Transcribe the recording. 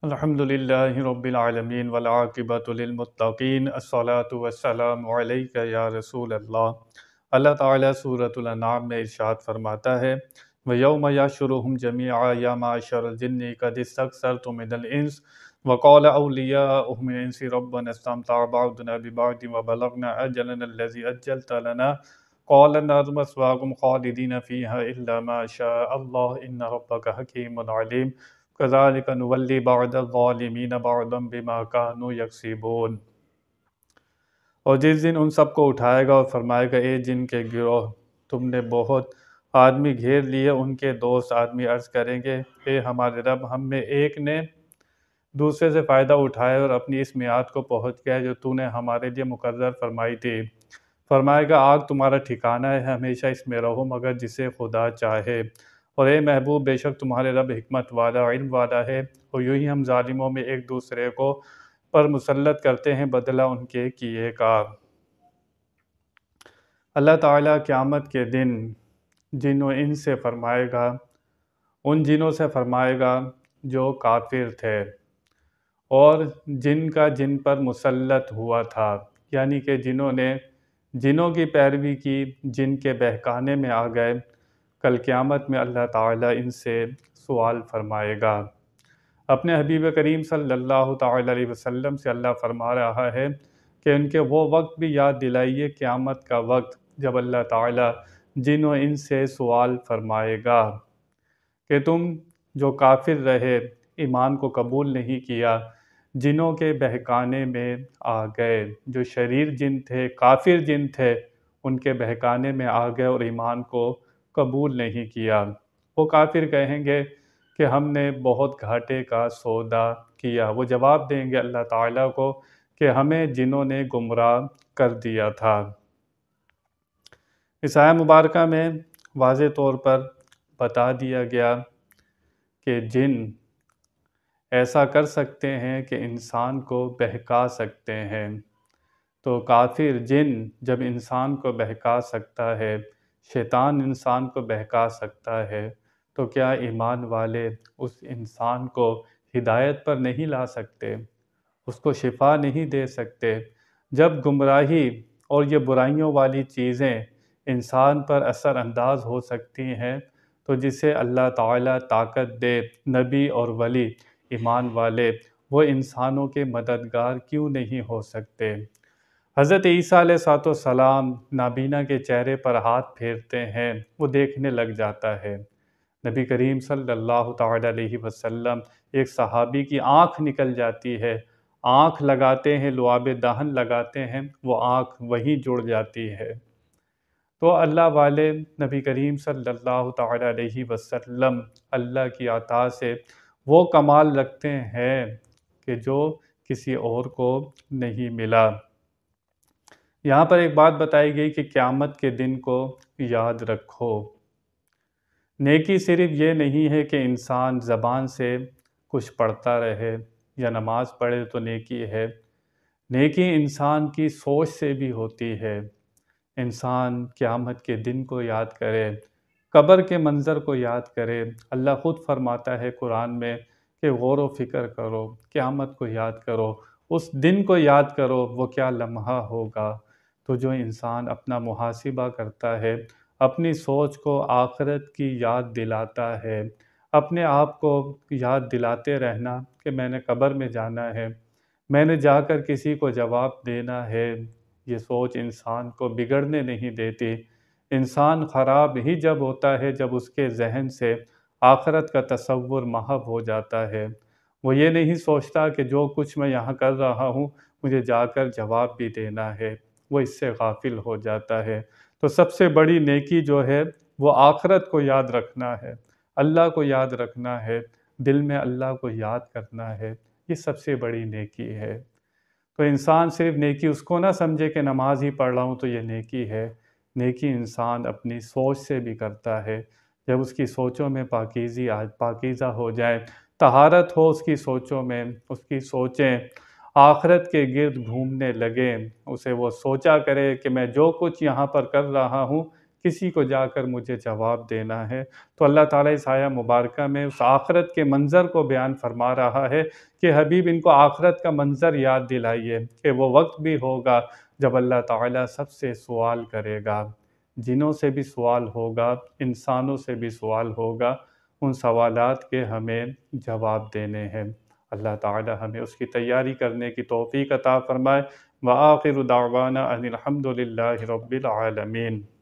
الحمدللہ رب العالمین والعاقبۃ للمتقین الصلاۃ والسلام علیک یا رسول اللہ۔ اللہ تعالیٰ سورۃ الانعام میں ارشاد فرماتا ہے وَيَوْمَ يَحْشُرُهُمْ جَمِيعًا يَا مَعْشَرَ الْجِنِّ قَدِ اسْتَكْثَرْتُم مِّنَ الْإِنسِ وَقَالَ أَوْلِيَاؤُهُم مِّنَ الْإِنسِ رَبَّنَا اسْتَمْتَعَ بَعْضُنَا بِبَعْضٍ وَبَلَغْنَا أَجَلَنَا الَّذِي أَجَّلْتَ لَنَا قَالَ النَّارُ مَثْوَاكُمْ خَالِدِينَ فِيهَا إِلَّا مَا شَاءَ اللَّهُ إِنَّ رَبَّكَ حَكِيمٌ عَلِيمٌ كَذَلِكَ نُوَلِّي بَعْضَ الظَّالِمِينَ بَعْضًا بِمَا كَانُوا يَكْسِبُونَ۔ اور جس دن ان سب کو اٹھائے گا اور فرمائے گا اے جن کے گروہ، تم نے بہت آدمی گھیر لیے۔ ان کے دوست آدمی عرض کریں گے اے ہمارے رب، ہم میں ایک نے دوسرے سے فائدہ اٹھایا اور اپنی اس میعاد کو پہنچ گیا جو تو نے ہمارے لیے مقرر فرمائی تھی۔ فرمائے گا آگ تمہارا ٹھکانہ ہے، ہمیشہ اس میں رہو مگر جسے خدا چاہے۔ اور اے محبوب، بے شک تمہارے رب حکمت والا علم والا ہے، اور یوں ہی ہم ظالموں میں ایک دوسرے کو پر مسلط کرتے ہیں بدلہ ان کے کیے کا۔ اللہ تعالیٰ قیامت کے دن جن و انس سے فرمائے گا، ان جنوں سے فرمائے گا جو کافر تھے اور جن کا جن پر مسلط ہوا تھا، یعنی کہ جنہوں نے جنوں کی پیروی کی، جن کے بہکانے میں آ گئے۔ کل قیامت میں اللہ تعالیٰ ان سے سوال فرمائے گا۔ اپنے حبیب کریم صلی اللہ تعالیٰ علیہ وسلم سے اللہ فرما رہا ہے کہ ان کے وہ وقت بھی یاد دلائیے، قیامت کا وقت جب اللہ تعالیٰ جن و ان سے سوال فرمائے گا کہ تم جو کافر رہے، ایمان کو قبول نہیں کیا، جنوں کے بہکانے میں آ گئے، جو شریر جن تھے، کافر جن تھے، ان کے بہکانے میں آ گئے اور ایمان کو قبول نہیں کیا۔ وہ کافر کہیں گے کہ ہم نے بہت گھاٹے کا سودا کیا۔ وہ جواب دیں گے اللہ تعالیٰ کو کہ ہمیں جنوں نے گمراہ کر دیا تھا۔ اس آیہ مبارکہ میں واضح طور پر بتا دیا گیا کہ جن ایسا کر سکتے ہیں کہ انسان کو بہکا سکتے ہیں، تو کافر جن جب انسان کو بہکا سکتا ہے، شیطان انسان کو بہکا سکتا ہے، تو کیا ایمان والے اس انسان کو ہدایت پر نہیں لا سکتے، اس کو شفا نہیں دے سکتے؟ جب گمراہی اور یہ برائیوں والی چیزیں انسان پر اثر انداز ہو سکتی ہیں، تو جسے اللہ تعالیٰ طاقت دے، نبی اور ولی ایمان والے، وہ انسانوں کے مددگار کیوں نہیں ہو سکتے؟ حضرت عیسیٰ علیہ السلام نابینا کے چہرے پر ہاتھ پھیرتے ہیں، وہ دیکھنے لگ جاتا ہے۔ نبی کریم صلی اللہ تعالیٰ علیہ وسلم، ایک صحابی کی آنکھ نکل جاتی ہے، آنکھ لگاتے ہیں، لعاب دہن لگاتے ہیں، وہ آنکھ وہیں جڑ جاتی ہے۔ تو اللہ والے نبی کریم صلی اللہ تعالیٰ علیہ وسلم اللہ کی عطا سے وہ کمال رکھتے ہیں کہ جو کسی اور کو نہیں ملا۔ یہاں پر ایک بات بتائی گئی کہ قیامت کے دن کو یاد رکھو۔ نیکی صرف یہ نہیں ہے کہ انسان زبان سے کچھ پڑھتا رہے یا نماز پڑھے تو نیکی ہے۔ نیکی انسان کی سوچ سے بھی ہوتی ہے۔ انسان قیامت کے دن کو یاد کرے، قبر کے منظر کو یاد کرے۔ اللہ خود فرماتا ہے قرآن میں کہ غور و فکر کرو، قیامت کو یاد کرو، اس دن کو یاد کرو، وہ کیا لمحہ ہوگا۔ تو جو انسان اپنا محاسبہ کرتا ہے، اپنی سوچ کو آخرت کی یاد دلاتا ہے، اپنے آپ کو یاد دلاتے رہنا کہ میں نے قبر میں جانا ہے، میں نے جا کر کسی کو جواب دینا ہے، یہ سوچ انسان کو بگڑنے نہیں دیتی۔ انسان خراب ہی جب ہوتا ہے جب اس کے ذہن سے آخرت کا تصور محو ہو جاتا ہے۔ وہ یہ نہیں سوچتا کہ جو کچھ میں یہاں کر رہا ہوں مجھے جا کر جواب بھی دینا ہے، وہ اس سے غافل ہو جاتا ہے۔ تو سب سے بڑی نیکی جو ہے وہ آخرت کو یاد رکھنا ہے، اللہ کو یاد رکھنا ہے، دل میں اللہ کو یاد کرنا ہے، یہ سب سے بڑی نیکی ہے۔ تو انسان صرف نیکی اس کو نہ سمجھے کہ نماز ہی پڑھ رہا ہوں تو یہ نیکی ہے۔ نیکی انسان اپنی سوچ سے بھی کرتا ہے۔ جب اس کی سوچوں میں پاکیزہ ہو جائے، طہارت ہو اس کی سوچوں میں، اس کی سوچیں آخرت کے گرد گھومنے لگیں، اسے وہ سوچا کرے کہ میں جو کچھ یہاں پر کر رہا ہوں کسی کو جا کر مجھے جواب دینا ہے۔ تو اللہ تعالیٰ اس آیہ مبارکہ میں اس آخرت کے منظر کو بیان فرما رہا ہے کہ حبیب ان کو آخرت کا منظر یاد دلائیے کہ وہ وقت بھی ہوگا جب اللہ تعالیٰ سب سے سوال کرے گا، جنوں سے بھی سوال ہوگا، انسانوں سے بھی سوال ہوگا، ان سوالات کے ہمیں جواب دینے ہیں۔ اللہ تعالیٰ ہمیں اس کی تیاری کرنے کی توفیق عطا فرمائے۔ وآخر دعوانا ان الحمد للہ رب العالمین۔